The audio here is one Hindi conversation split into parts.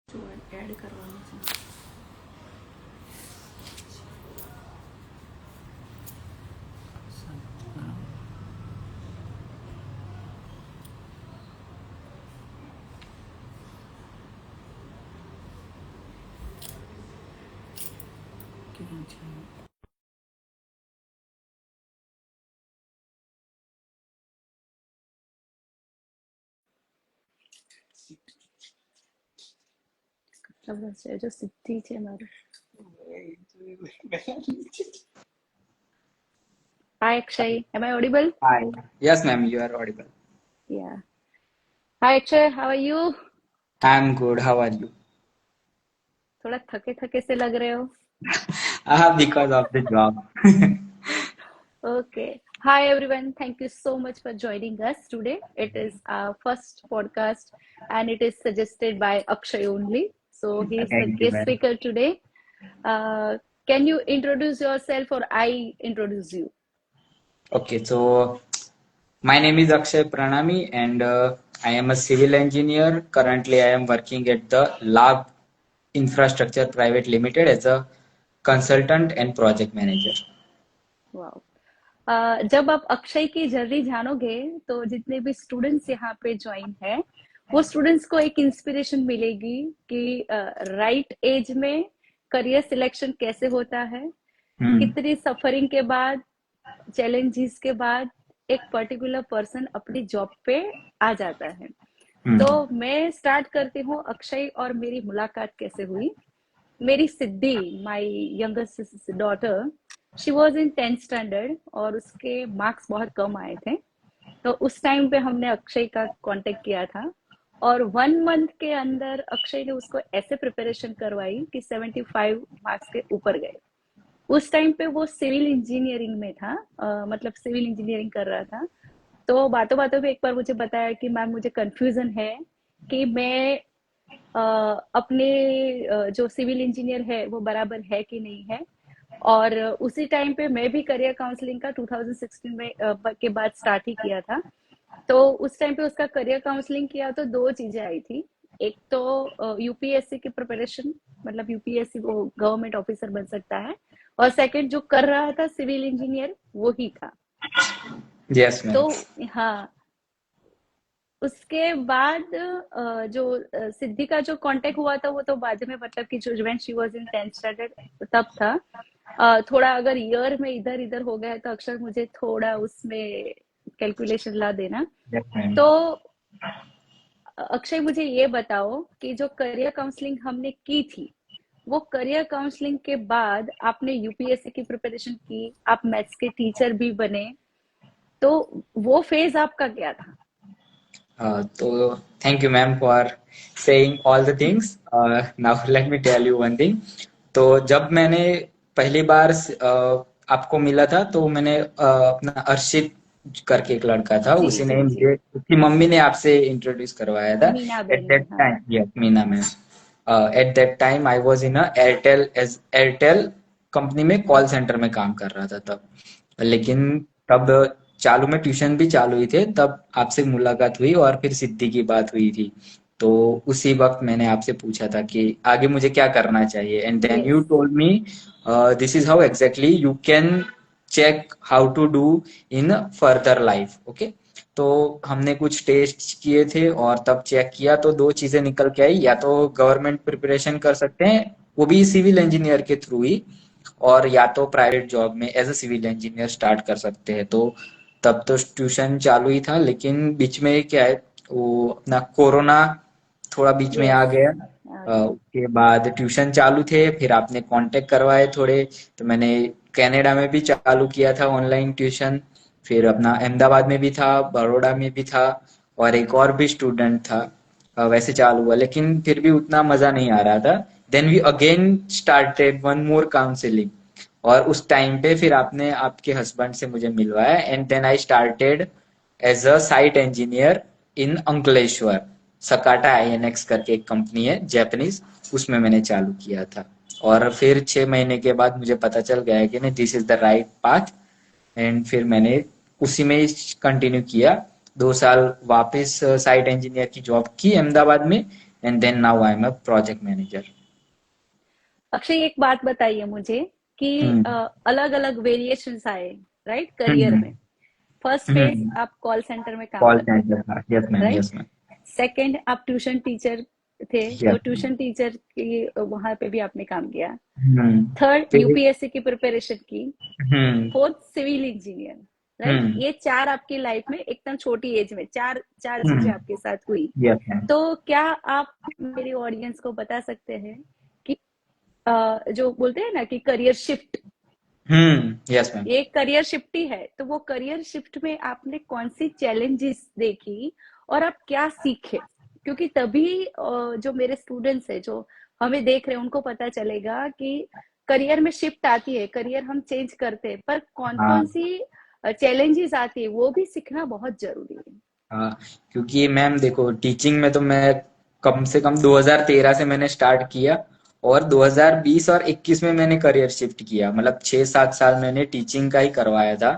जो ऐड करवाना છે કેમ છે જો સિદ્ધિ છે મારું. Hi Akshay, am I audible? Hi. Yes, ma'am, you are audible. Yeah. Hi Akshay, how are you? I'm good. How are you? थोड़ा थके थके से लग रहे हो. Because of the job. Okay. Hi everyone, thank you so much for joining us today. It is our first podcast and it is suggested by Akshay only. So he is the Thank you, guest ma'am. speaker today. Can you introduce yourself or I introduce you? Okay, so my name is Akshay Pranami and I am a civil engineer. Currently, I am working at the Lab Infrastructure Private Limited as a consultant and project manager. वाह. जब आप अक्षय की जर्नी जानोगे तो जितने भी स्टूडेंट्स यहाँ पे ज्वाइन है वो स्टूडेंट्स को एक इंस्पिरेशन मिलेगी कि राइट एज में करियर सिलेक्शन कैसे होता है, Hmm. कितनी सफरिंग के बाद, चैलेंजेस के बाद एक पर्टिकुलर पर्सन अपनी जॉब पे आ जाता है. Hmm. तो मैं स्टार्ट करती हूँ अक्षय और मेरी मुलाकात कैसे हुई. मेरी Siddhi, my youngest daughter, she was in 10th standard और उसके मार्क्स बहुत कम आए थे. तो उस टाइम पे हमने अक्षय का कांटेक्ट किया था और 1 मंथ के अंदर अक्षय ने उसको ऐसे प्रिपरेशन करवाई कि 75 मार्क्स के ऊपर गए. उस टाइम पे वो सिविल इंजीनियरिंग में था, मतलब सिविल इंजीनियरिंग कर रहा था. तो बातों बातों में एक बार मुझे बताया कि मैम मुझे कंफ्यूजन है कि मैं अपने जो सिविल इंजीनियर है वो बराबर है कि नहीं है. और उसी टाइम पे मैं भी करियर काउंसलिंग का 2016 में के बाद स्टार्ट ही किया था. तो उस टाइम पे उसका करियर काउंसलिंग किया तो दो चीजें आई थी. एक तो यूपीएससी की प्रिपरेशन, मतलब यूपीएससी वो गवर्नमेंट ऑफिसर बन सकता है, और सेकंड जो कर रहा था सिविल इंजीनियर वो ही था. Yes, तो ma'am. हाँ, उसके बाद जो सिद्धि का जो कांटेक्ट हुआ था वो तो बाद में, मतलब कि जो when she was in 10th standard तब था. थोड़ा अगर ईयर में इधर इधर हो गया है तो अक्षर मुझे थोड़ा उसमें कैलकुलेशन ला देना. Yes, ma'am. तो अक्षय मुझे ये बताओ कि जो करियर काउंसलिंग हमने की थी वो करियर काउंसलिंग के बाद आपने यूपीएससी की प्रिपरेशन की, आप मैथ्स के टीचर भी बने, तो वो फेज आपका क्या था? So thank you, ma'am, for saying all the things. Now let me tell you one thing. तो जब मैंने पहली बार आपको मिला था तो मैंने अपना अर्शित करके एक लड़का था, जी उसी जी ने जी. मुझे, उसकी मम्मी ने आपसे इंट्रोड्यूस करवाया था. मीना एट बहन, दैट हाँ. Time, yes, Meena ma'am. At that time I was in a Airtel, as Airtel company में कॉल सेंटर में काम कर रहा था तब. लेकिन तब चालू में ट्यूशन भी चालू ही थे, तब आपसे मुलाकात हुई और फिर सिद्धि की बात हुई थी. तो उसी वक्त मैंने आपसे पूछा था कि आगे मुझे क्या करना चाहिए, and then yes. You told me this is how exactly you can check how to do in further life. Okay, तो हमने कुछ टेस्ट किए थे और तब चेक किया तो दो चीजें निकल के आई. या तो गवर्नमेंट प्रिपरेशन कर सकते हैं, वो भी सिविल इंजीनियर के थ्रू ही, और या तो प्राइवेट जॉब में as a civil engineer start कर सकते हैं. तो तब तो ट्यूशन चालू ही था, लेकिन बीच में क्या है, वो अपना कोरोना थोड़ा बीच में यस. आ गया. आ गया. उसके बाद ट्यूशन चालू थे, फिर आपने कांटेक्ट करवाए थोड़े, तो मैंने कनाडा में भी चालू किया था ऑनलाइन ट्यूशन. फिर अपना अहमदाबाद में भी था, बड़ौदा में भी था, और एक और भी स्टूडेंट था. वैसे चालू हुआ, लेकिन फिर भी उतना मजा नहीं आ रहा था. Then we again started one more counselling, और उस टाइम पे फिर आपने आपके हस्बैंड से मुझे मिलवाया, and then I started as a site engineer in Ankleshwar. Sakata INX करके एक कंपनी है जापानीज, उसमें मैंने चालू किया था. और फिर 6 महीने के बाद मुझे पता चल गया कि नहीं, this is the right path, and फिर मैंने उसी में कंटिन्यू किया. 2 साल वापस साइट इंजीनियर की जॉब की अहमदाबाद में, and then now I'm a project manager. Akshay, एक बात बताइए मुझे कि हम्म अलग अलग वेरिएशंस आए, राइट, करियर हम्म में। फर्स्ट फेज हम्म आप कॉल सेंटर में काम कॉल करते थे, सेंटर था, yes ma'am, right. Yes ma'am, second आप ट्यूशन टीचर थे, तो यस मैम। ट्यूशन टीचर की वहां पे भी आपने काम किया। हम्म थर्ड फिर यूपीएससी की प्रिपरेशन की। हम्म फोर्थ सिविल इंजीनियर, राइट। हम्म ये चार आपकी लाइफ में एकदम छोटी एज में चार चार चीजें हम्म आपके साथ हुई। Yes ma'am. तो क्या आप मेरी ऑडियंस को बता सकते हैं कि जो बोलते हैं ना कि करियर शिफ्ट, यस मैम। ये करियर शिफ्ट ही है, तो वो करियर शिफ्ट में आपने कौन सी चैलेंजेस देखी और आप क्या सीखे? क्योंकि तभी जो मेरे स्टूडेंट्स है जो हमें देख रहे हैं उनको पता चलेगा कि करियर में शिफ्ट आती है, करियर हम चेंज करते हैं, पर कौन कौन हाँ सी चैलेंजेस आती है वो भी सीखना बहुत जरूरी है। हाँ, क्योंकि मैम देखो, टीचिंग में तो मैं कम से कम 2013 से मैंने स्टार्ट किया, और 2020 और 21 में मैंने करियर शिफ्ट किया, मतलब 6-7 साल मैंने टीचिंग का ही करवाया था।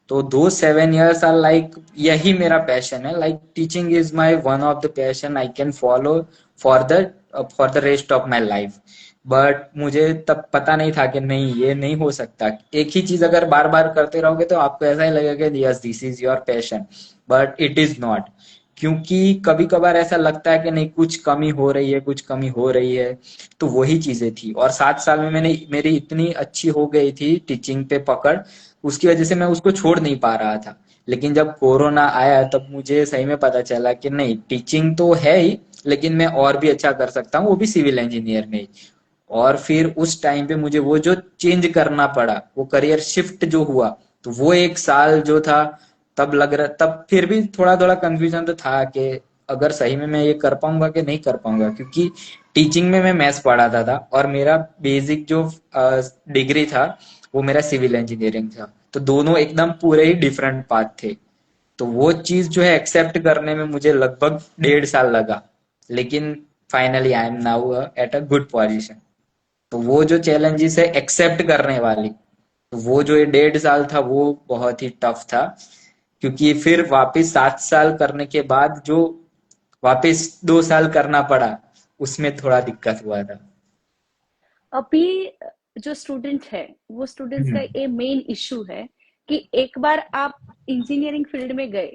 तो दो 7 years आर लाइक, यही मेरा पैशन है, like teaching is my one of the passion I can follow for the for the rest of my life. But मुझे तब पता नहीं था कि नहीं, ये नहीं हो सकता। एक ही चीज अगर बार बार करते रहोगे तो आपको ऐसा ही लगेगा कि yes this is your passion, but it is not. क्योंकि कभी कभार ऐसा लगता है कि नहीं, कुछ कमी हो रही है, कुछ कमी हो रही है। तो वही चीजें थी, और 7 साल में मैंने मेरी इतनी अच्छी हो गई थी टीचिंग पे पकड़, उसकी वजह से मैं उसको छोड़ नहीं पा रहा था। लेकिन जब कोरोना आया तब मुझे सही में पता चला कि नहीं, टीचिंग तो है ही, लेकिन मैं और भी अच्छा कर सकता हूँ, वो भी सिविल इंजीनियर में ही। और फिर उस टाइम पे मुझे वो जो चेंज करना पड़ा, वो करियर शिफ्ट जो हुआ, तो वो 1 साल जो था, तब लग रहा, तब फिर भी थोड़ा थोड़ा कंफ्यूजन तो था कि अगर सही में मैं ये कर पाऊंगा कि नहीं कर पाऊंगा, क्योंकि टीचिंग में मैं मैथ्स पढ़ाता था और मेरा बेसिक जो डिग्री था वो मेरा सिविल इंजीनियरिंग था, तो दोनों एकदम पूरे ही डिफरेंट पाथ थे। तो वो चीज जो है एक्सेप्ट करने में मुझे लगभग 1.5 साल लगा, लेकिन finally I am now at a good position. तो वो जो चैलेंजेस है एक्सेप्ट करने वाली, तो वो जो ये 1.5 साल था वो बहुत ही टफ था। क्योंकि फिर वापस 7 साल करने के बाद जो वापस 2 साल करना पड़ा, उसमें थोड़ा दिक्कत हुआ था। अभी जो स्टूडेंट है वो स्टूडेंट्स का हम्म ये मेन इशू है कि एक बार आप इंजीनियरिंग फील्ड में गए,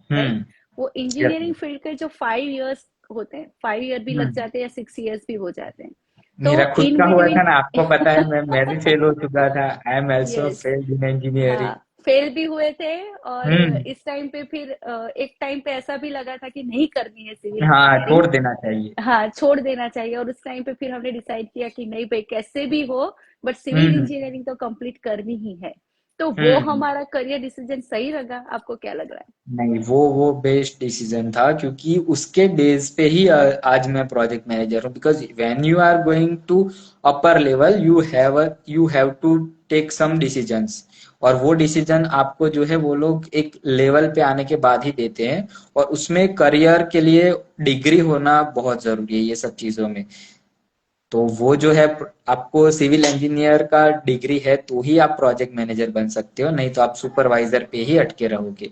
राइट, हम्म वो यस इंजीनियरिंग फील्ड के जो 5 इयर्स होते हैं, 5 ईयर भी लग मैम। जाते हैं या 6 इयर्स भी हो जाते हैं, तो मेरा खुद इन का हुआ बिटवीन। था ना, आपको पता है, मैं भी फेल हो चुका था। I am also yes, failed in engineering. हाँ, फेल भी हुए थे। और हम्म इस टाइम पे फिर एक टाइम पे ऐसा भी लगा था कि नहीं करनी है सिविल हाँ, इंजीनियरिंग। छोड़ देना चाहिए। हाँ, छोड़ देना चाहिए, और उस टाइम पे फिर हमने डिसाइड किया कि नहीं भाई, कैसे भी हो बट सिविल हम्म इंजीनियरिंग तो कंप्लीट करनी ही है। तो वो हम्म हमारा करियर डिसीजन सही लगा, आपको क्या लग रहा नहीं, वो बेस्ट डिसीजन था, क्योंकि उसके बेस पे ही आज मैं प्रोजेक्ट मैनेजर हूँ। Because when you are going to upper level, you have to take some decisions, और वो डिसीजन आपको जो है वो लोग एक लेवल पे आने के बाद ही देते हैं। और उसमें करियर के लिए डिग्री होना बहुत जरूरी है ये सब चीजों में। तो वो जो है, आपको सिविल इंजीनियर का डिग्री है तो ही आप प्रोजेक्ट मैनेजर बन सकते हो, नहीं तो आप सुपरवाइजर पे ही अटके रहोगे।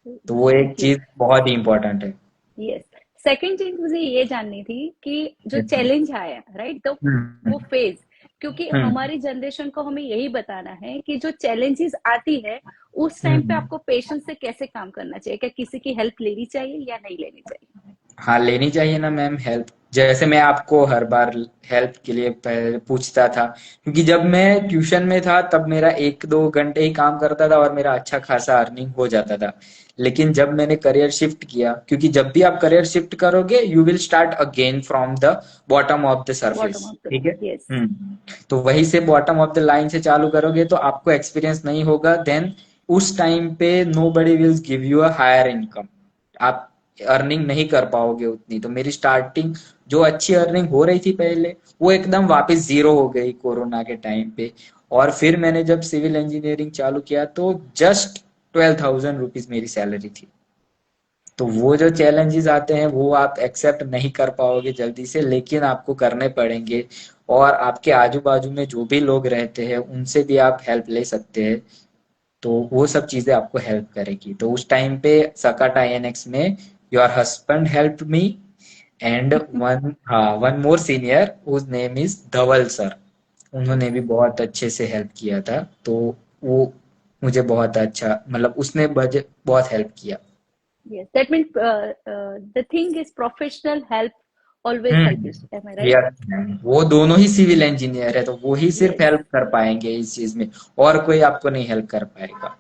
है? तो वो एक थैंक यू। चीज बहुत ही इम्पोर्टेंट है। यस। सेकंड चीज मुझे ये जाननी थी कि जो Yes, ma'am. चैलेंज आया, राइट, तो हम्म वो फेज, क्योंकि हम्म हमारी जनरेशन को हमें यही बताना है कि जो चैलेंजेस आती है उस टाइम पे हम्म आपको पेशेंस से कैसे काम करना चाहिए, क्या किसी की हेल्प लेनी चाहिए या नहीं लेनी चाहिए? हाँ, लेनी चाहिए ना मैम हेल्प। जैसे मैं आपको हर बार हेल्प के लिए पहले पूछता था, क्योंकि जब मैं ट्यूशन में था तब मेरा 1-2 घंटे ही काम करता था और मेरा अच्छा खासा अर्निंग हो जाता था। लेकिन जब मैंने करियर शिफ्ट किया, क्योंकि जब भी आप करियर शिफ्ट करोगे you will start again from the bottom of the bottom surface, of the ठीक है। Line, yes. तो वहीं से बॉटम ऑफ द लाइन से चालू करोगे तो आपको एक्सपीरियंस नहीं होगा, देन उस टाइम पे nobody will give you a higher income, आप अर्निंग नहीं कर पाओगे उतनी। तो मेरी स्टार्टिंग जो अच्छी अर्निंग हो रही थी पहले, वो एकदम वापस जीरो हो गई कोरोना के टाइम पे। और फिर मैंने जब सिविल इंजीनियरिंग चालू किया तो जस्ट 12,000 रुपीज मेरी सैलरी थी। तो वो जो चैलेंजेस आते हैं वो आप एक्सेप्ट नहीं कर पाओगे जल्दी से, लेकिन आपको करने पड़ेंगे। और आपके आजू बाजू में जो भी लोग रहते हैं उनसे भी आप हेल्प ले सकते हैं। तो वो सब चीजें आपको हेल्प करेगी। तो उस टाइम पे सकाटा INX में your husband help me, and one more senior whose name is Dhawal sir. उन्होंने भी बहुत अच्छे से हेल्प किया था। तो वो मुझे बहुत अच्छा, मतलब उसने बजट बहुत हेल्प किया। Yes, that means the thing is professional help always help you. Am I right? Yes ma'am, वो दोनों ही सिविल इंजीनियर है तो वो ही सिर्फ Yes. हेल्प कर पाएंगे इस चीज में, और कोई आपको नहीं हेल्प कर पाएगा।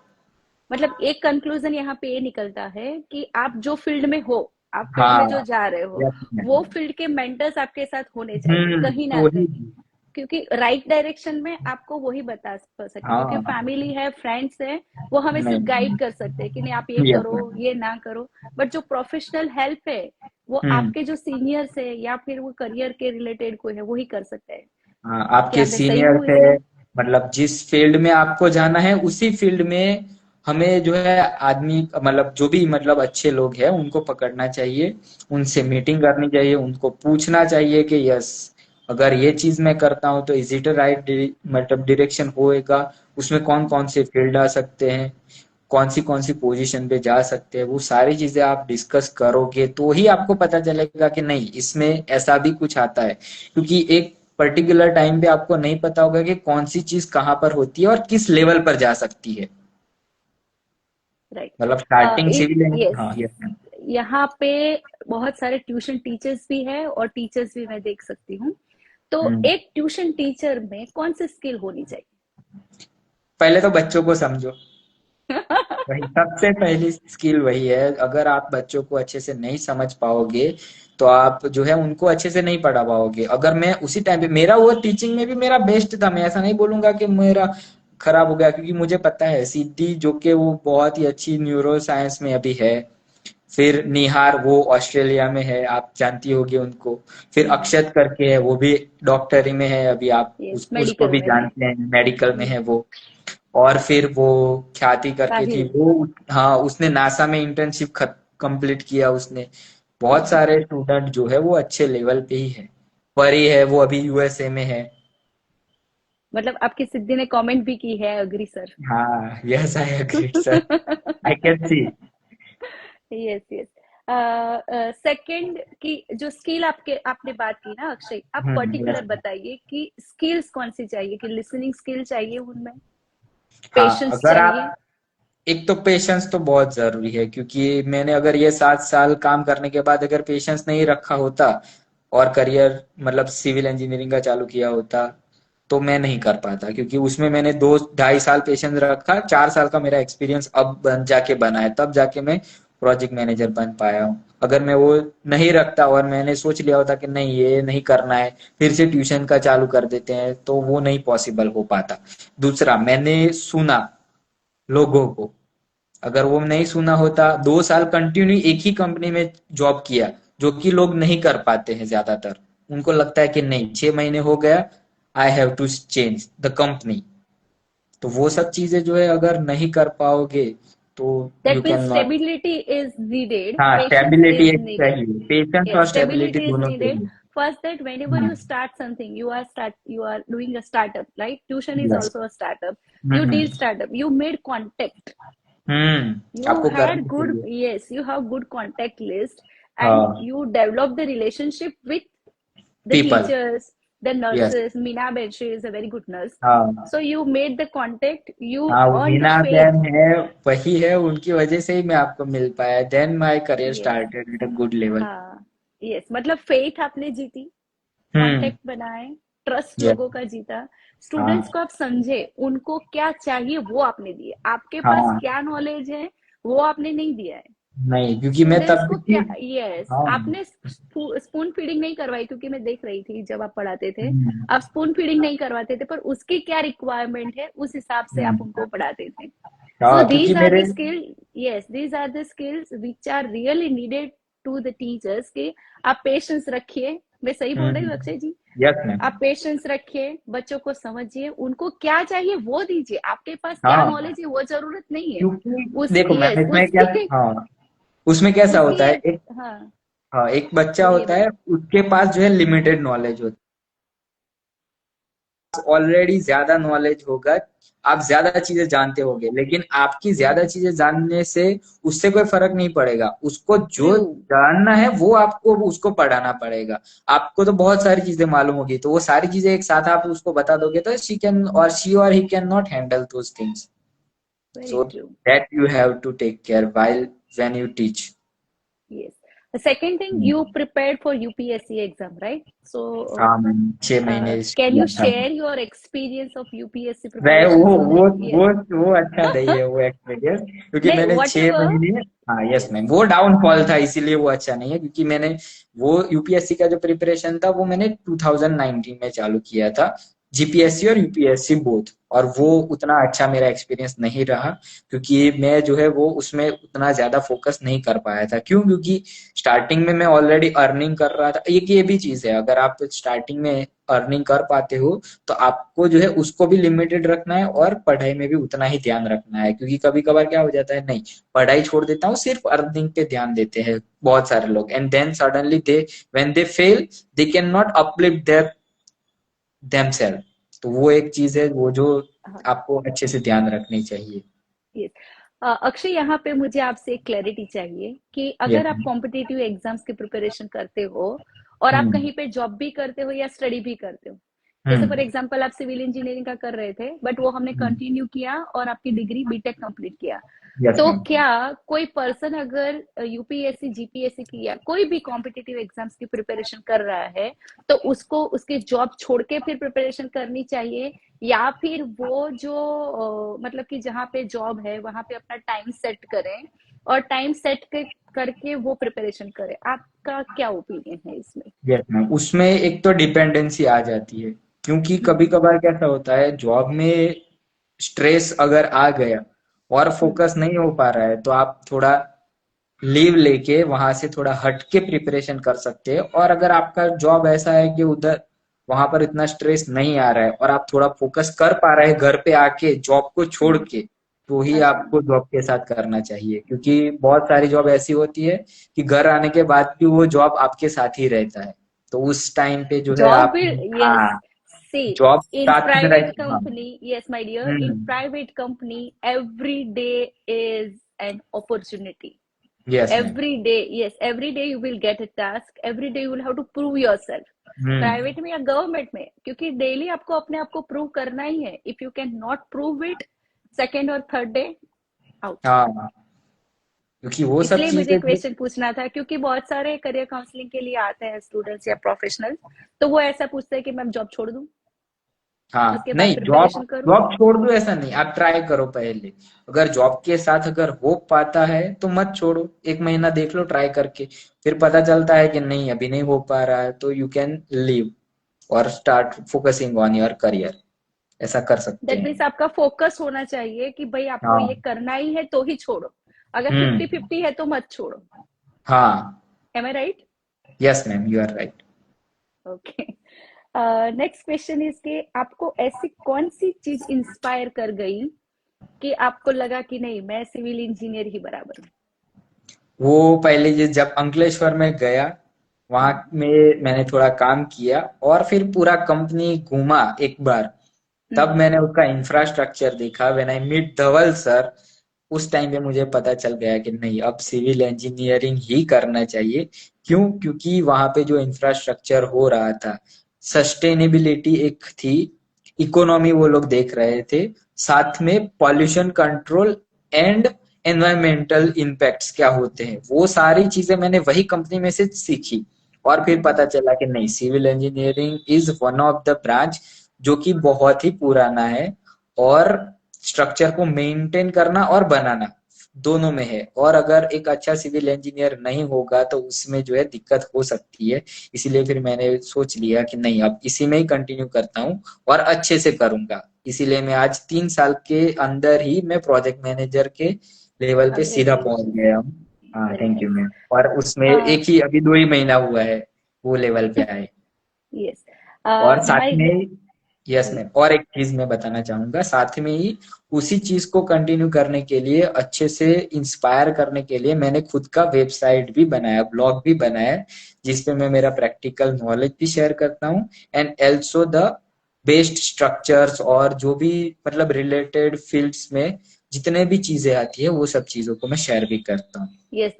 मतलब एक कंक्लूजन यहाँ पे ये निकलता है कि आप जो फील्ड में हो, आप फील्ड में जो हाँ। जा रहे हो, यस वो मैम। फील्ड के मेंटर्स आपके साथ होने चाहिए कहीं ना वही। कहीं, क्योंकि राइट डायरेक्शन में आपको वही बता सके, क्योंकि हाँ। फैमिली है, फ्रेंड्स है, वो हमें सिर्फ गाइड नहीं। कर सकते हैं कि नहीं आप ये यस करो, मैम। ये ना करो। बट जो प्रोफेशनल हेल्प है, वो हम्म। आपके जो सीनियर्स है या फिर वो करियर के रिलेटेड कोई है, वही कर सकते हैं। हाँ, क्या आपके मैं सही सीनियर हूँ थे, इसमें? मतलब जिस फील्ड में आपको जाना है उसी फील्ड में हमें जो है आदमी, मतलब जो भी मतलब अच्छे लोग हैं उनको पकड़ना चाहिए, उनसे मीटिंग करनी चाहिए, उनको पूछना चाहिए कि यस, अगर ये चीज मैं करता हूँ तो इज इट राइट, मतलब डायरेक्शन होएगा, उसमें कौन कौन से फील्ड आ सकते हैं, कौन सी पोजीशन पे जा सकते हैं, वो सारी चीजें आप डिस्कस करोगे तो ही आपको पता चलेगा कि नहीं इसमें ऐसा भी कुछ आता है। क्योंकि एक पर्टिकुलर टाइम पे आपको नहीं पता होगा कि कौन सी चीज कहाँ पर होती है और किस लेवल पर जा सकती है। राइट। मतलब स्टार्टिंग एक सिविल। यस, हाँ यस मैम। यहाँ पे बहुत सारे ट्यूशन टीचर्स भी है और टीचर्स भी मैं देख सकती हूँ। तो हम्म। एक ट्यूशन टीचर में कौन सी स्किल होनी चाहिए? पहले तो बच्चों को समझो, वही सबसे पहली स्किल वही है। अगर आप बच्चों को अच्छे से नहीं समझ पाओगे तो आप जो है उनको अच्छे से नहीं पढ़ा पाओगे। अगर मैं उसी टाइम पे, मेरा वो टीचिंग में भी मेरा बेस्ट था, मैं ऐसा नहीं बोलूंगा कि मेरा खराब हो गया, क्योंकि मुझे पता है सिद्धि जो कि वो बहुत ही अच्छी न्यूरो साइंस में अभी है, फिर निहार वो ऑस्ट्रेलिया में है, आप जानती होगी उनको, फिर अक्षत करके है वो भी डॉक्टरी में है अभी, आप यस, उसको मेडिकल भी में है। जानते हैं, मेडिकल में है वो। और फिर वो ख्याति करके थी साहिल। वो, हाँ उसने नासा में इंटर्नशिप कंप्लीट किया उसने। बहुत हम्म। सारे स्टूडेंट जो है वो अच्छे लेवल पे ही है। परी है वो अभी यूएसए में है। मतलब आपकी सिद्धि ने कमेंट भी की है, अग्री सर। हाँ yes I agree sir, I can see. Yes yes. Second की जो स्किल आपके आपने बात की ना अक्षय, आप यस। पर्टिकुलर बताइए कि स्किल्स कौन सी चाहिए, कि लिसनिंग स्किल चाहिए उनमें, हाँ पेशेंस अगर चाहिए? आप, एक तो पेशेंस तो बहुत जरूरी है, क्योंकि मैंने अगर ये 7 साल काम करने के बाद अगर पेशेंस नहीं रखा होता और करियर मतलब सिविल इंजीनियरिंग का चालू किया होता तो मैं नहीं कर पाता, क्योंकि उसमें मैंने 2 ढाई साल पेशेंस रखा, 4 साल का मेरा एक्सपीरियंस अब जाके बना है, तब जाके मैं प्रोजेक्ट मैनेजर बन पाया हूँ। अगर मैं वो नहीं रखता और मैंने सोच लिया होता कि नहीं ये नहीं करना है, फिर से ट्यूशन का चालू कर देते हैं, तो वो नहीं पॉसिबल हो पाता। दूसरा, मैंने सुना लोगों को, अगर वो नहीं सुना होता, 2 साल कंटिन्यू एक ही कंपनी में जॉब किया, जो कि लोग नहीं कर पाते हैं ज्यादातर, उनको लगता है कि नहीं 6 महीने हो गया, I have to change the company. तो वो सब चीजें जो है अगर नहीं कर पाओगे तो you That can means not. stability is needed, हाँ, patience स्टेबिलिटी is एक needed. चाहिए, पेशेंस और Yes, स्टेबिलिटी stability is दोनों needed. चाहिए। First, that whenever you start something, you are doing a startup, right? Tuition is yes. also a startup. You hmm. did startup. You made contact. You आपको करना had good, चाहिए। yes, you have good contact list, and हाँ। you develop the relationship with the people. teachers, the yes. nurses. Meena Benshi is a very good nurse. हाँ। So you made the contact. You हाँ, वो earned the Meena faith. Jain है, वही है, उनकी वजह से ही मैं आपको मिल पाया, then my career Yes. Started at a good level. हाँ। यस, मतलब फेथ आपने जीती, हम्म। कांटेक्ट बनाए, ट्रस्ट यस। लोगों का जीता, स्टूडेंट्स हाँ। को आप समझे, उनको क्या चाहिए वो आपने दिए, आपके पास हाँ। क्या नॉलेज है वो आपने नहीं दिया है। नहीं, क्योंकि मैं स्टूडेंट्स तब को भी। क्या, यस, हाँ। आपने स्पून फीडिंग नहीं करवाई, क्योंकि मैं देख रही थी जब आप पढ़ाते थे, हम्म। आप स्पून फीडिंग नहीं करवाते थे, पर उसकी क्या रिक्वायरमेंट है उस हिसाब से आप हम्म। उनको पढ़ाते थे। So हाँ, क्योंकि these are मेरे। the skill, yes, these are the skills which are really needed to the teachers, कि आप पेशेंस रखिए। मैं सही बोल रही हूँ हम्म। अक्षय जी? Yes ma'am. आप पेशेंस रखिए, बच्चों को समझिए, उनको क्या चाहिए वो दीजिए, आपके पास क्या हाँ, नॉलेज है वो जरूरत नहीं है। क्योंकि उस देखो मैम यस इसमें क्या, उसकी हाँ उसमें कैसा उसकी होता है, एक, एक, हाँ, हाँ एक बच्चा बोलिए होता है, बोलिए। उसके पास जो है लिमिटेड नॉलेज होती ऑलरेडी ज्यादा नॉलेज होगा, आप ज्यादा चीजें जानते होगे, लेकिन आपकी ज्यादा चीजें जानने से उससे कोई फर्क नहीं पड़ेगा। उसको जो ट्रू। जानना है वो आपको उसको पढ़ाना पड़ेगा। आपको तो बहुत सारी चीजें मालूम होगी, तो वो सारी चीजें एक साथ आप उसको बता दोगे तो शी और he can not handle those things. Very So true. that you have to take care while when you teach. Yes. The second thing, you prepared for UPSC exam, right? So, हाँ मैंने 6 महीने can you किया था। share your experience of UPSC वह preparation so that, yes. वो अच्छा नहीं है वो एक्सपीरियंस, क्योंकि नहीं, मैंने छह whatever. महीने हाँ यस Yes. मैम, वो डाउनफॉल था इसीलिए वो अच्छा नहीं है, क्योंकि मैंने वो यूपीएससी का जो प्रिपरेशन था वो मैंने 2019 में चालू किया था, जीपीएससी और यूपीएससी बोथ। और वो उतना अच्छा मेरा एक्सपीरियंस नहीं रहा, क्योंकि मैं जो है वो उसमें उतना ज्यादा फोकस नहीं कर पाया था। क्यों? क्योंकि स्टार्टिंग में मैं ऑलरेडी अर्निंग कर रहा था। एक ये भी चीज है, अगर आप स्टार्टिंग में अर्निंग कर पाते हो तो आपको जो है उसको भी लिमिटेड रखना है और पढ़ाई में भी उतना ही ध्यान रखना है। क्योंकि कभी कभार क्या हो जाता है, नहीं पढ़ाई छोड़ देता हूँ, सिर्फ अर्निंग पे ध्यान देते हैं बहुत सारे लोग, and then suddenly they when they fail they can not uplift their themself. तो वो एक चीज है वो जो आपको अच्छे से ध्यान रखनी चाहिए। यस। अक्षय, यहाँ पे मुझे आपसे एक क्लैरिटी चाहिए कि यस। अगर आप कॉम्पिटिटिव एग्जाम्स की प्रिपरेशन करते हो और आप हम्म। कहीं पे जॉब भी करते हो या स्टडी भी करते हो, जैसे फॉर हम्म। एग्जांपल आप सिविल इंजीनियरिंग का कर रहे थे बट वो हमने कंटिन्यू किया और आपकी डिग्री बीटेक कंप्लीट किया, यस तो मैम। क्या कोई पर्सन अगर यूपीएससी जीपीएससी की या कोई भी कॉम्पिटिटिव एग्जाम्स की प्रिपरेशन कर रहा है तो उसको उसके जॉब छोड़ के फिर प्रिपरेशन करनी चाहिए, या फिर वो जो मतलब कि जहाँ पे जॉब है वहां पे अपना टाइम सेट करें और टाइम सेट करके वो प्रिपरेशन करें? आपका क्या ओपिनियन है इसमें? यस मैम, उसमें एक तो डिपेंडेंसी आ जाती है, क्योंकि कभी कभार कैसा होता है जॉब में स्ट्रेस अगर आ गया और हम्म। फोकस नहीं हो पा रहा है, तो आप थोड़ा लीव लेके वहां से थोड़ा हट के प्रिपरेशन कर सकते हैं। और अगर आपका जॉब ऐसा है कि उधर वहां पर इतना स्ट्रेस नहीं आ रहा है और आप थोड़ा फोकस कर पा रहे हैं घर पे आके जॉब को छोड़ के, तो ही अच्छा। आपको जॉब के साथ करना चाहिए। क्योंकि बहुत सारी जॉब ऐसी होती है कि घर आने के बाद भी वो जॉब आपके साथ ही रहता है, तो उस टाइम पे जो है जॉब आप, भी, यस। हाँ, सी, जॉब इन साथ में प्राइवेट रहती, हाँ। Company, yes my dear, in hmm. Private company every day is an opportunity. Yes ma'am. Every day, yes, every day you will get a task, every day you will have to prove yourself. Hmm. Private में या गवर्नमेंट में, क्योंकि डेली आपको अपने आप को प्रूव करना ही है. If you can not prove it second और थर्ड डे, आउट. हाँ, क्योंकि वो सब इसलिए मुझे चीजें जो, क्वेश्चन पूछना था, क्योंकि बहुत सारे करियर काउंसलिंग के लिए आते हैं स्टूडेंट्स या प्रोफेशनल, तो वो ऐसा पूछते हैं कि मैम जॉब छोड़ दूं हाँ उसके बाद नहीं, जॉब प्रिपरेशन करूं? जॉब छोड़ दो ऐसा नहीं, आप ट्राई करो पहले। अगर जॉब के साथ अगर हो पाता है तो मत छोड़ो, 1 महीना देख लो ट्राई करके। फिर पता चलता है कि नहीं अभी नहीं हो पा रहा है, तो यू कैन लीव और start focusing on your career. ऐसा कर सकते दैट मीन्स हैं। आपका फोकस होना चाहिए कि भाई आपको ये हाँ। करना ही है तो ही छोड़ो, अगर फिफ्टी हम्म। फिफ्टी है तो मत छोड़ो. हाँ। Am I right? Yes ma'am, you are right. Okay. Next question is कि आपको ऐसी कौन सी चीज इंस्पायर कर गई कि आपको लगा कि नहीं, मैं सिविल इंजीनियर ही बराबर हूँ? वो पहले ये जब अंकलेश्वर में गया, वहां हम्म. में मैंने थोड़ा काम किया और फिर पूरा कंपनी घूमा एक बार, तब हम्म. मैंने उसका इंफ्रास्ट्रक्चर देखा। When I meet Dhawal sir, उस टाइम पे मुझे पता चल गया कि नहीं अब सिविल इंजीनियरिंग ही करना चाहिए। क्यों? क्योंकि वहां पे जो इंफ्रास्ट्रक्चर हो रहा था, सस्टेनेबिलिटी एक थी, इकोनॉमी वो लोग देख रहे थे, साथ में pollution control and environmental impacts क्या होते हैं, वो सारी चीजें मैंने वही कंपनी में से सीखी। और फिर पता चला कि नहीं, civil engineering is one of the branch जो कि बहुत ही पुराना है, और स्ट्रक्चर को मेंटेन करना और बनाना दोनों में है। और अगर एक अच्छा सिविल इंजीनियर नहीं होगा तो उसमें जो है दिक्कत हो सकती है। इसीलिए फिर मैंने सोच लिया कि नहीं अब इसी में ही कंटिन्यू करता हूँ और अच्छे से करूंगा। इसीलिए मैं आज 3 साल के अंदर ही मैं प्रोजेक्ट मैनेजर के लेवल पे सीधा पहुंच कंग्रेचुलेशन. गया हूँ। हाँ very thank you nice. Ma'am. और उसमें एक ही अभी 2 ही महीना हुआ है वो लेवल पे आए। यस. और साथ माय, में, यस मैम, और एक चीज मैं बताना चाहूंगा साथ में ही, उसी चीज को कंटिन्यू करने के लिए, अच्छे से इंस्पायर करने के लिए मैंने खुद का वेबसाइट भी बनाया, ब्लॉग भी बनाया, जिसपे मैं मेरा प्रैक्टिकल नॉलेज भी शेयर करता हूँ, and also the based structures और जो भी मतलब रिलेटेड फील्ड्स में जितने भी चीजें आती है वो सब चीजों को मैं शेयर भी करता हूँ। Yes,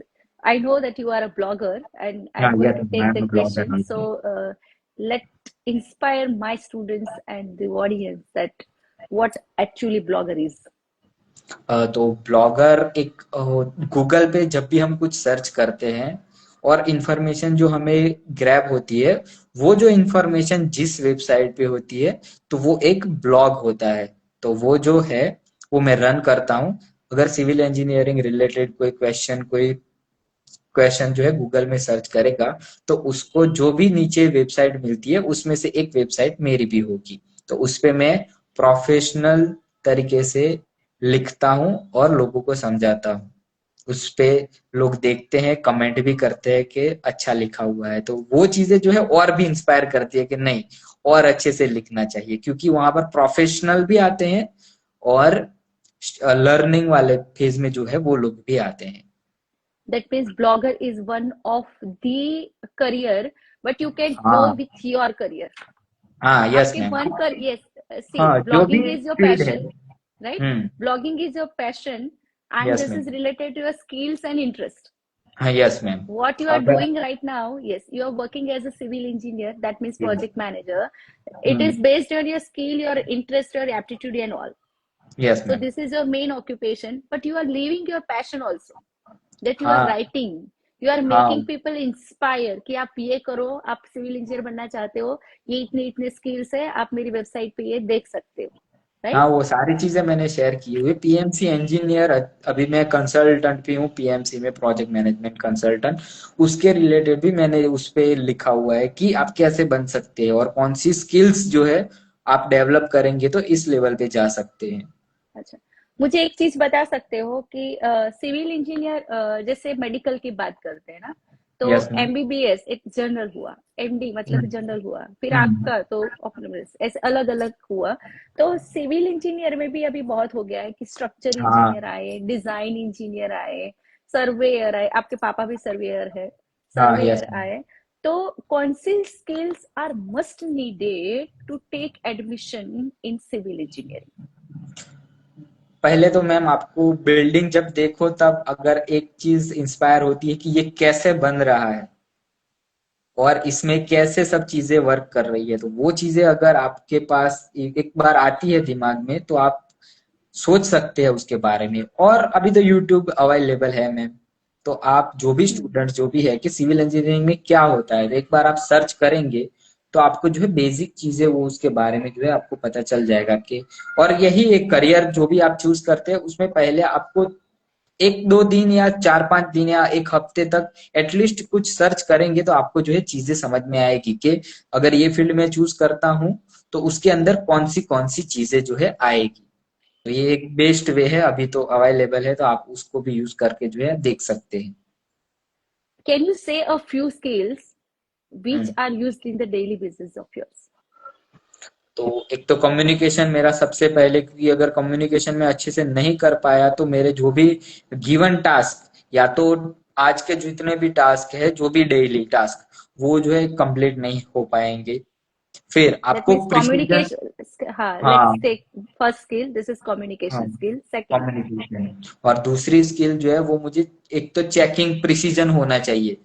I know that you are a blogger, and हाँ, I'm going yes to I take the am a blogger question. Also. So, let inspire my students and the audience that what actually blogger is. तो ब्लॉगर एक गूगल पे जब भी हम कुछ सर्च करते हैं और इंफॉर्मेशन जो हमें ग्रैब होती है, वो जो इंफॉर्मेशन जिस वेबसाइट पे होती है, तो वो एक ब्लॉग होता है। तो वो जो है वो मैं रन करता हूँ। अगर सिविल इंजीनियरिंग रिलेटेड कोई क्वेश्चन जो है गूगल में सर्च करेगा, तो उसको जो भी नीचे वेबसाइट मिलती है उसमें से एक वेबसाइट मेरी भी होगी। तो उस पे मैं प्रोफेशनल तरीके से लिखता हूँ और लोगों को समझाता हूँ। उस पे लोग देखते हैं, कमेंट भी करते हैं कि अच्छा लिखा हुआ है। तो वो चीजें जो है और भी इंस्पायर करती है कि नहीं, और अच्छे से लिखना चाहिए, क्योंकि वहां पर प्रोफेशनल भी आते हैं और लर्निंग वाले फेज में जो है वो लोग भी आते हैं। That means blogger is one of the career, but you can go हाँ, with your career. हाँ, यस आपके मैम। मन कर, yes, see, हाँ, जो भी blogging is your फील्ड है। passion, right? Hmm. Blogging is your passion, and yes this ma'am. is related to your skills and interest. हाँ, yes ma'am. What you are अगर doing right now, yes, you are working as a civil engineer, that means yes. project manager. It hmm. is based on your skill, your interest, your aptitude, and all. Yes So ma'am. this is your main occupation, but you are leaving your passion also. That you are हाँ, writing, you are making हाँ, people inspire कि आप ये करो, आप सिविल इंजीनियर बनना चाहते हो, ये इतने इतने स्किल्स है, आप मेरी वेबसाइट पे ये देख सकते हो, हाँ, राइट? वो सारी चीजें मैंने शेयर की हुई। पीएमसी इंजीनियर, अभी मैं कंसल्टेंट भी हूँ पीएमसी में, प्रोजेक्ट मैनेजमेंट कंसल्टेंट। उसके रिलेटेड भी मैंने उस पे लिखा हुआ है कि आप कैसे बन सकते हैं और कौन सी स्किल्स जो है आप डेवलप करेंगे तो इस लेवल पे जा सकते हैं। अच्छा, मुझे एक चीज बता सकते हो कि सिविल इंजीनियर, जैसे मेडिकल की बात करते हैं ना, तो यस मैम। एमबीबीएस एक जनरल हुआ, एमडी मतलब हम्म। जनरल हुआ, फिर हम्म। आपका तो ऑप्टोमेट्रिस्ट, ऐसे अलग अलग हुआ। तो सिविल इंजीनियर में भी अभी बहुत हो गया है कि स्ट्रक्चर हाँ, इंजीनियर आए, डिजाइन इंजीनियर आए, सर्वेयर आए, आपके पापा भी सर्वेयर है, हाँ, यस सर्वेयर मैम। आए। तो कौन सी skills are must needed to take admission in civil engineering? पहले तो मैम आपको बिल्डिंग जब देखो तब अगर एक चीज इंस्पायर होती है कि ये कैसे बन रहा है और इसमें कैसे सब चीजें वर्क कर रही है, तो वो चीजें अगर आपके पास एक बार आती है दिमाग में, तो आप सोच सकते हैं उसके बारे में। और अभी तो यूट्यूब अवेलेबल है मैम। तो आप जो भी स्टूडेंट्स जो भी है कि सिविल इंजीनियरिंग में क्या होता है, तो एक बार आप सर्च करेंगे तो आपको जो है बेसिक चीजें वो उसके बारे में जो है आपको पता चल जाएगा कि। और यही एक करियर जो भी आप चूज करते हैं उसमें पहले आपको 1-2 दिन या 4-5 दिन या एक हफ्ते तक एटलीस्ट कुछ सर्च करेंगे तो आपको जो है चीजें समझ में आएगी कि अगर ये फील्ड में चूज करता हूँ तो उसके अंदर कौन सी चीजें जो है आएगी। तो ये एक बेस्ट वे है, अभी तो अवेलेबल है, तो आप उसको भी यूज करके जो है देख सकते हैं। Can you say a few skills which hmm. are used in the daily business of yours? तो एक तो कम्युनिकेशन मेरा सबसे पहले, क्योंकि अगर कम्युनिकेशन में अच्छे से नहीं कर पाया तो मेरे जो भी गिवन टास्क, या तो आज के जितने भी टास्क है, जो भी डेली टास्क, वो जो है कंप्लीट नहीं हो पाएंगे। फिर That आपको means प्रिसीजन। communication. हाँ, let's हाँ, take first skill. This is हाँ, communication skill. Second, communication. और दूसरी स्किल जो है वो मुझे, एक तो चेकिंग प्रिसीजन होना चाहिए।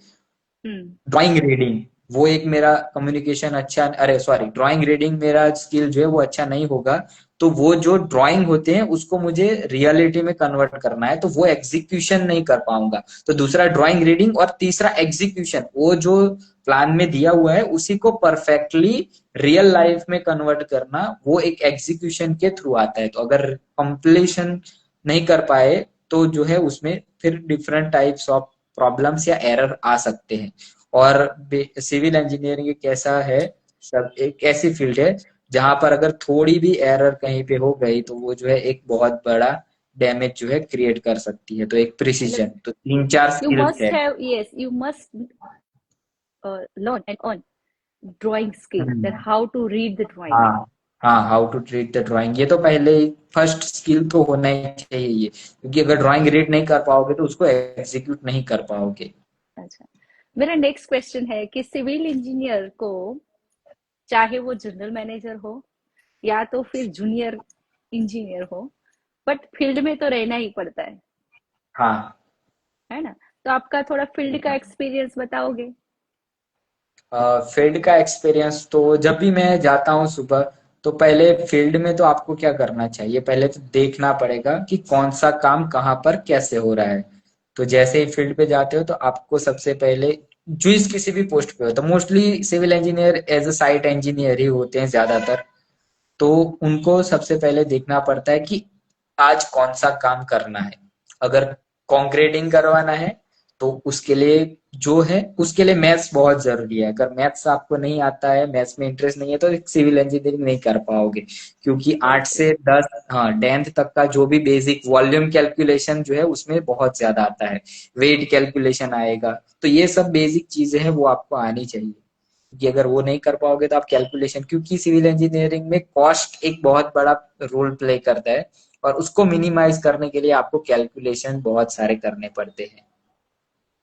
hmm, ड्राइंग रीडिंग, वो एक मेरा कम्युनिकेशन अच्छा, अरे सॉरी, ड्राइंग रीडिंग मेरा स्किल जो है वो अच्छा नहीं होगा। तो वो जो ड्राइंग होते हैं उसको मुझे रियलिटी में कन्वर्ट करना है, तो वो एग्जीक्यूशन नहीं कर पाऊंगा। तो दूसरा ड्राइंग रीडिंग और तीसरा एग्जीक्यूशन, वो जो प्लान में दिया हुआ है उसी को परफेक्टली रियल लाइफ में कन्वर्ट करना, वो एक एग्जीक्यूशन के थ्रू आता है। तो अगर कंप्लीशन नहीं कर पाए तो जो है उसमें फिर डिफरेंट टाइप्स ऑफ प्रॉब्लम्स या एरर आ सकते हैं। और सिविल इंजीनियरिंग एक ऐसा है, सब एक ऐसी फील्ड है जहां पर अगर थोड़ी भी एरर कहीं पे हो गई तो वो जो है एक बहुत बड़ा डैमेज जो है क्रिएट कर सकती है। तो एक मतलब प्रिसीजन, तो 3-4 you स्किल्स must है। have, yes, you must learn and earn drawing skill. That hmm. how to read the drawing. हाँ, हाँ, how to treat the drawing, ये तो पहले फर्स्ट स्किल तो होना ही चाहिए ये, क्योंकि अगर ड्राइंग रीड नहीं कर पाओगे तो उसको एग्जीक्यूट नहीं कर पाओगे। अच्छा, मेरा नेक्स्ट क्वेश्चन है कि सिविल इंजीनियर को, चाहे वो जनरल मैनेजर हो, या तो फिर जूनियर इंजीनियर हो, बट फील्ड में तो रहना ही पड़ता हाँ। है ना? तो आपका थोड़ा फील्ड का एक्सपीरियंस बताओगे? फील्ड का एक्सपीरियंस तो जब भी मैं जाता हूँ सुबह, तो पहले फील्ड में तो आपको क्या करना चाहिए, पहले तो देखना पड़ेगा कि कौन सा काम कहाँ पर कैसे हो रहा है। तो जैसे ही फील्ड पे जाते हो तो आपको सबसे पहले, जो इस किसी भी पोस्ट पे हो, तो mostly civil engineer as a site engineer ही होते हैं ज्यादातर। तो उनको सबसे पहले देखना पड़ता है कि आज कौन सा काम करना है। अगर कंक्रीटिंग करवाना है तो उसके लिए जो है, उसके लिए मैथ्स बहुत जरूरी है। अगर मैथ्स आपको नहीं आता है, मैथ्स में इंटरेस्ट नहीं है, तो सिविल इंजीनियरिंग नहीं कर पाओगे। क्योंकि 8 से 10, हाँ 10th तक का जो भी बेसिक वॉल्यूम कैलकुलेशन जो है उसमें बहुत ज्यादा आता है, वेट कैलकुलेशन आएगा। तो ये सब बेसिक चीजें हैं, वो आपको आनी चाहिए। कि अगर वो नहीं कर पाओगे तो आप कैलकुलेशन, क्योंकि सिविल इंजीनियरिंग में कॉस्ट एक बहुत बड़ा रोल प्ले करता है, और उसको मिनिमाइज करने के लिए आपको कैलकुलेशन बहुत सारे करने पड़ते हैं।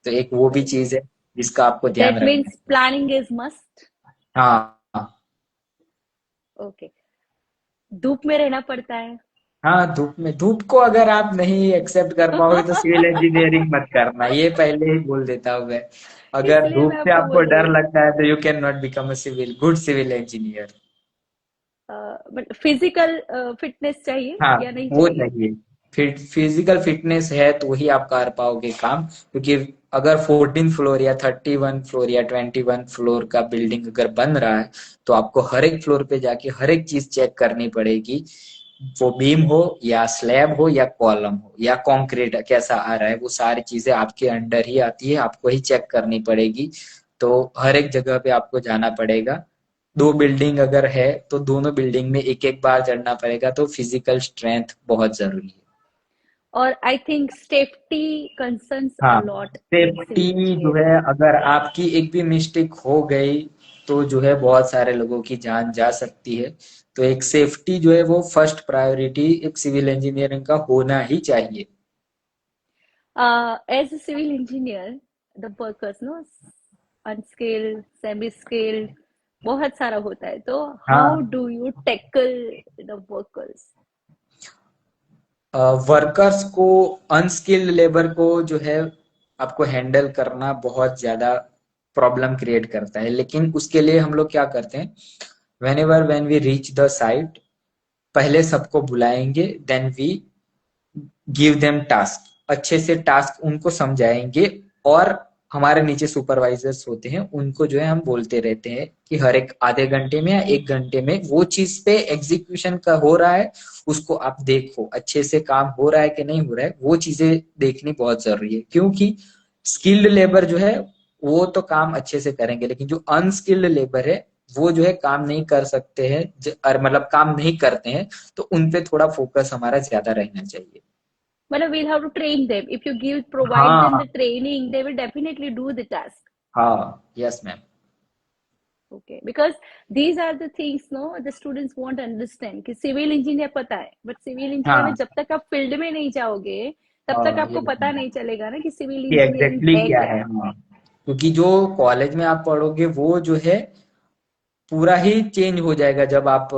तो एक वो भी चीज है जिसका आपको ध्यान दैट रखना है। Means planning is must. हाँ हाँ। ओके। धूप में रहना पड़ता है। हाँ, धूप को अगर आप नहीं एक्सेप्ट कर पाओगे तो सिविल इंजीनियरिंग मत करना, ये पहले ही बोल देता हूँ मैं। अगर इसलिए मैं धूप से आपको आपको बोल रही डर हूँ। लगता है तो you can not become a civil good civil engineer. But physical fitness चाहिए हाँ, या नहीं वो चाहिए? चाहिए। फिजिकल फिटनेस है तो ही आप कर पाओगे काम। क्योंकि अगर 14 फ्लोर या 31 फ्लोर या 21 फ्लोर का बिल्डिंग अगर बन रहा है, तो आपको हर एक फ्लोर पे जाके हर एक चीज चेक करनी पड़ेगी। वो बीम हो या स्लैब हो या कॉलम हो या कंक्रीट कैसा आ रहा है, वो सारी चीजें आपके अंडर ही आती है, आपको ही चेक करनी पड़ेगी। तो हर एक जगह पे आपको जाना पड़ेगा। 2 बिल्डिंग अगर है तो दोनों बिल्डिंग में एक एक बार चढ़ना पड़ेगा, तो फिजिकल स्ट्रेंथ बहुत जरूरी है। और आई थिंक सेफ्टी कंसर्न्स हाँ, अलॉट इन सिविल सेफ्टी जो है, इंजीनियरिंग। अगर आपकी एक भी मिस्टेक हो गई तो जो है बहुत सारे लोगों की जान जा सकती है। तो एक सेफ्टी जो है वो फर्स्ट प्रायोरिटी एक सिविल इंजीनियरिंग का होना ही चाहिए। As a civil engineer, the workers no, unskilled, semi skilled, बहुत सारा होता है, तो हाउ हाँ, do you tackle the workers? Workers को, अनस्किल्ड लेबर को जो है आपको हैंडल करना बहुत ज्यादा प्रॉब्लम क्रिएट करता है। लेकिन उसके लिए हम लोग क्या करते हैं, when we reach the site, पहले सबको बुलाएंगे, then we give them task, अच्छे से टास्क उनको समझाएंगे। और हमारे नीचे सुपरवाइजर्स होते हैं, उनको जो है हम बोलते रहते हैं कि हर एक आधे घंटे में या 1 घंटे में वो चीज पे एग्जीक्यूशन का हो रहा है, उसको आप देखो अच्छे से काम हो रहा है कि नहीं हो रहा है, वो चीजें देखनी बहुत जरूरी है। क्योंकि स्किल्ड लेबर जो है वो तो काम अच्छे से करेंगे, लेकिन जो अनस्किल्ड लेबर है वो जो है काम नहीं कर सकते हैं, और मतलब काम नहीं करते हैं। तो उन पे थोड़ा फोकस हमारा ज्यादा रहना चाहिए। मतलब we'll have to train them. If you provide them हाँ the training, they will definitely do the task. हाँ, yes ma'am. Okay, because these are the things, no, the students won't understand कि सिविल इंजीनियर पता है, बट सिविल इंजीनियर में हाँ जब तक आप फील्ड में नहीं जाओगे तब तक हाँ, आपको यस पता मैम, नहीं चलेगा ना कि सिविल कि इंजीनियरिंग एग्जैक्टली है क्या क्या। है। हाँ, क्योंकि जो कॉलेज में आप पढ़ोगे वो जो है पूरा ही चेंज हो जाएगा जब आप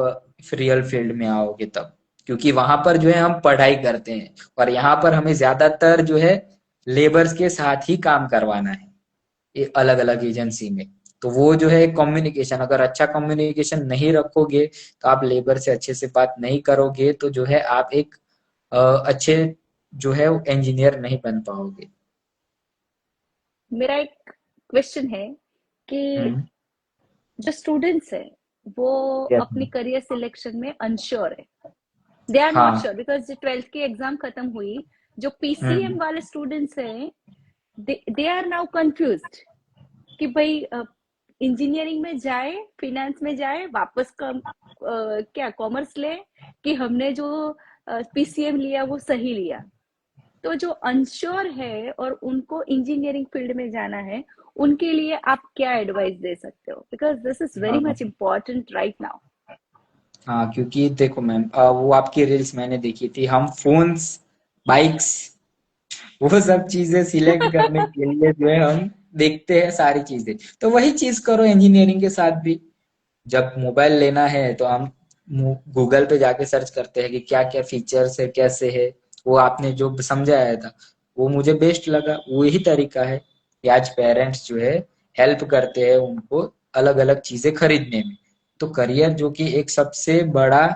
रियल फील्ड में आओगे तब। क्योंकि वहां पर जो है हम पढ़ाई करते हैं, और यहाँ पर हमें ज्यादातर जो है लेबर्स के साथ ही काम करवाना है, ये अलग अलग एजेंसी में। तो वो जो है कम्युनिकेशन, अगर अच्छा कम्युनिकेशन नहीं रखोगे, तो आप लेबर से अच्छे से बात नहीं करोगे, तो जो है आप एक अच्छे जो है इंजीनियर नहीं बन पाओगे। मेरा एक क्वेश्चन है कि हम्म। जो स्टूडेंट्स है वो यस अपनी मैम। करियर सिलेक्शन में अनश्योर है, दे आर नॉट हाँ। श्योर बिकॉज 12th की एग्जाम खत्म हुई, जो पीसीएम हम्म। वाले स्टूडेंट्स हैं दे आर नाउ कंफ्यूज्ड कि भाई इंजीनियरिंग में जाए, फिनेंस में जाए, वापस क्या कॉमर्स ले, कि हमने जो पीसीएम लिया वो सही लिया। तो जो अनश्योर है और उनको इंजीनियरिंग फील्ड में जाना है, उनके लिए आप क्या एडवाइस दे सकते हो? बिकॉज दिस इज वेरी हाँ मच इम्पोर्टेंट राइट नाउ। हाँ, क्योंकि देखो मैम, वो आपकी रील्स मैंने देखी थी, हम फोन्स, बाइक्स, वो सब चीजें सिलेक्ट करने के लिए जो है हम देखते हैं सारी चीजें। तो वही चीज करो इंजीनियरिंग के साथ भी। जब मोबाइल लेना है तो हम गूगल पे जाके सर्च करते हैं कि क्या क्या फीचर्स है, कैसे है। वो आपने जो समझाया था वो मुझे बेस्ट लगा, वही तरीका है कि आज पेरेंट्स जो है हेल्प करते हैं उनको अलग अलग चीजें खरीदने में। तो करियर जो कि एक सबसे बड़ा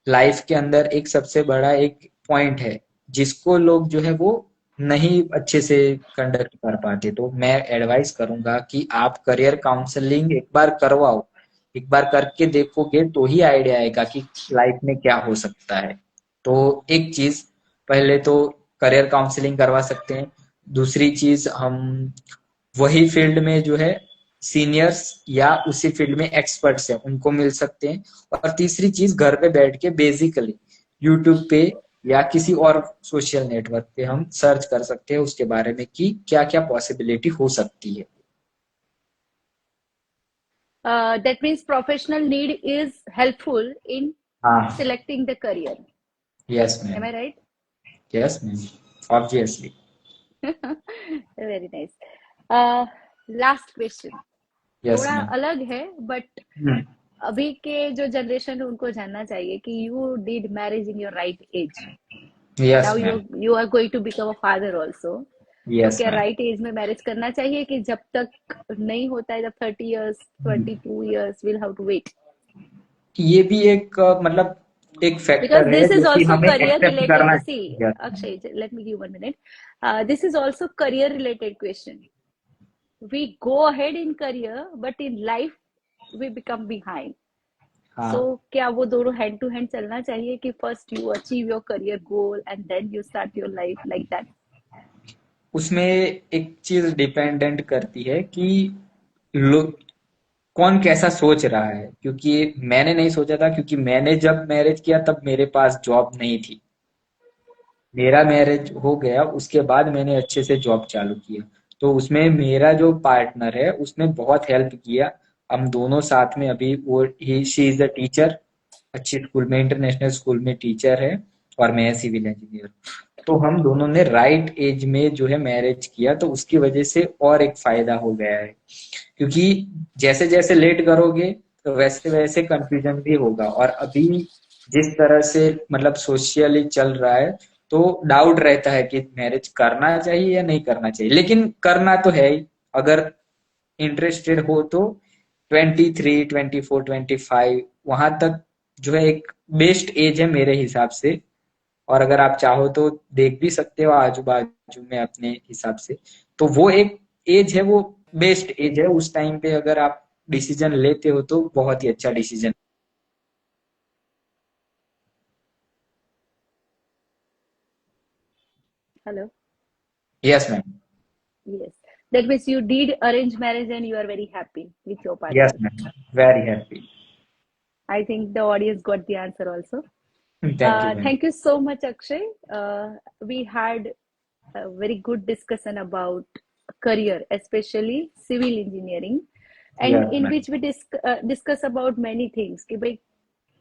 लाइफ के अंदर एक सबसे बड़ा एक पॉइंट है जिसको लोग जो है वो नहीं अच्छे से कंडक्ट कर पाते। तो मैं एडवाइस करूंगा कि आप करियर काउंसलिंग एक बार करवाओ। एक बार करके देखोगे तो ही आइडिया आएगा कि लाइफ में क्या हो सकता है। तो एक चीज, पहले तो करियर काउंसलिंग करवा सकते हैं। दूसरी चीज, हम वही फील्ड में जो है सीनियर्स या उसी फील्ड में एक्सपर्ट्स हैं उनको मिल सकते हैं। और तीसरी चीज, घर पे बैठ के बेसिकली यूट्यूब पे या किसी और सोशल नेटवर्क पे हम सर्च कर सकते हैं उसके बारे में कि क्या क्या पॉसिबिलिटी हो सकती है। That means professional need is helpful in हाँ। selecting the career. Yes Am ma'am. I right? Yes ma'am. Obviously. Very nice. Uh, Last question. Yes थोड़ा मैम। अलग है बट अभी के जो जनरेशन है उनको जानना चाहिए कि you did marriage in your right age. Yes now ma'am. You are going to become a father also. तो यस क्या मैम। राइट एज में मैरिज करना चाहिए कि जब तक नहीं होता है, जब 30 years 22 years will have to wait? ये भी एक मतलब एक Because फैक्टर है this is जो कि also हमें career एक्सेप्ट related. करना See, चाहिए। Akshay, let me give you 1 minute. This is also career related question. We go ahead in career, but in life we become behind. So हाँ, क्या वो दोनों hand to hand चलना चाहिए कि first you achieve your career goal and then you start your life like that? उसमें एक चीज डिपेंडेंट करती है कि लोग कौन कैसा सोच रहा है। क्योंकि मैंने नहीं सोचा था, क्योंकि मैंने जब मैरिज किया तब मेरे पास जॉब नहीं थी। मेरा मैरिज हो गया उसके बाद मैंने अच्छे से जॉब चालू किया। तो उसमें मेरा जो पार्टनर है उसने बहुत हेल्प किया। हम दोनों साथ में अभी वो ही शी इज अ टीचर, अच्छी स्कूल में, इंटरनेशनल स्कूल में टीचर है। और मैं सिविल इंजीनियर। तो हम दोनों ने राइट एज में जो है मैरिज किया, तो उसकी वजह से और एक फायदा हो गया है। क्योंकि जैसे जैसे लेट करोगे तो वैसे वैसे कंफ्यूजन भी होगा। और अभी जिस तरह से मतलब सोशली चल रहा है, तो डाउट रहता है कि मैरिज करना चाहिए या नहीं करना चाहिए। लेकिन करना तो है ही, अगर इंटरेस्टेड हो तो। 23, 24, 25 वहां तक जो है एक बेस्ट एज है मेरे हिसाब से। और अगर आप चाहो तो देख भी सकते हो आजू बाजू में अपने हिसाब से। तो वो एक एज है, वो बेस्ट एज है। उस टाइम पे अगर आप डिसीजन लेते हो तो बहुत ही अच्छा decision. Hello. Yes ma'am. Yes. That means you did arrange marriage and you are very happy with your yes partner. Ma'am. Very happy. I think the audience got the answer also. Thank you ma'am. Thank you so much, Akshay. We had a very good discussion about career, especially civil engineering, and yes in ma'am. which we discuss about many things कि भाई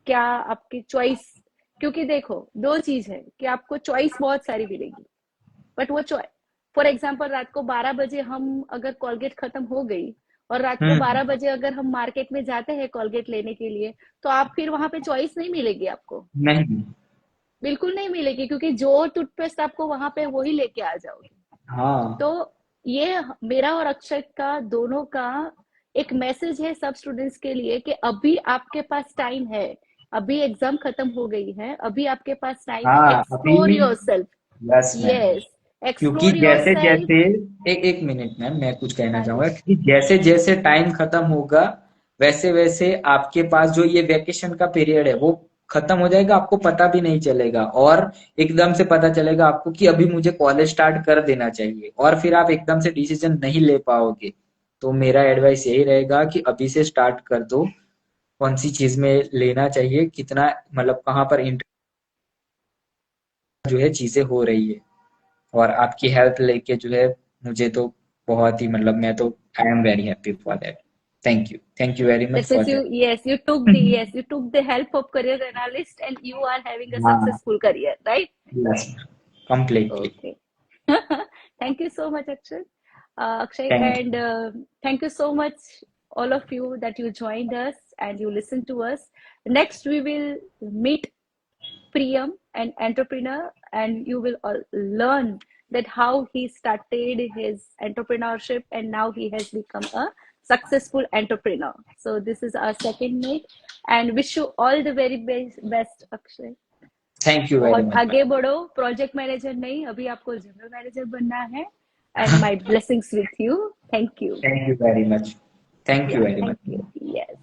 क्या आपकी चॉइस. क्योंकि देखो दो चीज है कि आपको चॉइस बहुत सारी मिलेगी, बट वो चॉइस, फॉर एग्जाम्पल रात को 12 बजे हम अगर कोलगेट खत्म हो गई और रात को हम्म। 12 बजे अगर हम मार्केट में जाते हैं कोलगेट लेने के लिए, तो आप फिर वहां पे चॉइस नहीं मिलेगी आपको. नहीं। बिल्कुल नहीं मिलेगी क्योंकि जो टूथपेस्ट आपको वहां पे वही लेके आ जाओगे. हाँ। तो ये मेरा और अक्षय का दोनों का एक मैसेज है सब स्टूडेंट्स के लिए कि अभी आपके पास टाइम है. अभी एग्जाम खत्म हो गई है, अभी आपके पास टाइम है. हाँ एक्सप्लोर अभी। Your self. Yes ma'am. Yes. क्योंकि एक्सप्लोर योर जैसे सेल्फ. जैसे एक एक मिनट मैम, मैं कुछ कहना हाँ जी. चाहूंगा कि जैसे जैसे टाइम खत्म होगा वैसे वैसे आपके पास जो ये वेकेशन का पीरियड है वो खत्म हो जाएगा, आपको पता भी नहीं चलेगा। और एकदम से पता चलेगा आपको कि अभी मुझे कॉलेज स्टार्ट कर देना चाहिए, और फिर आप एकदम से डिसीजन नहीं ले पाओगे। तो मेरा एडवाइस यही रहेगा कि अभी से स्टार्ट कर दो, कौन सी चीज में लेना चाहिए, कितना मतलब कहाँ पर जो है चीजें हो रही है। और आपकी हेल्प लेके जो है मुझे तो बहुत ही मतलब मैं तो I am very happy for that. Thank you very much That for means you, that. yes, you took the help of career analyst and you are having a हाँ। successful career, right? Yes completely. Okay. Thank you so much, Akshay, thank and thank you so much, all of you, that you joined us and you listen to us. Next, we will meet Priyam, an entrepreneur, and you will learn that how he started his entrepreneurship and now he has become a successful entrepreneur. So this is our second meet, and wish you all the very best, Akshay. Thank you very बहुत मच आगे बढ़ो, प्रोजेक्ट मैनेजर नहीं, अभी आपको जनरल मैनेजर बनना है. And my blessings with you. Thank you. Thank you very much thank you Yeah, very thank much you. Yes.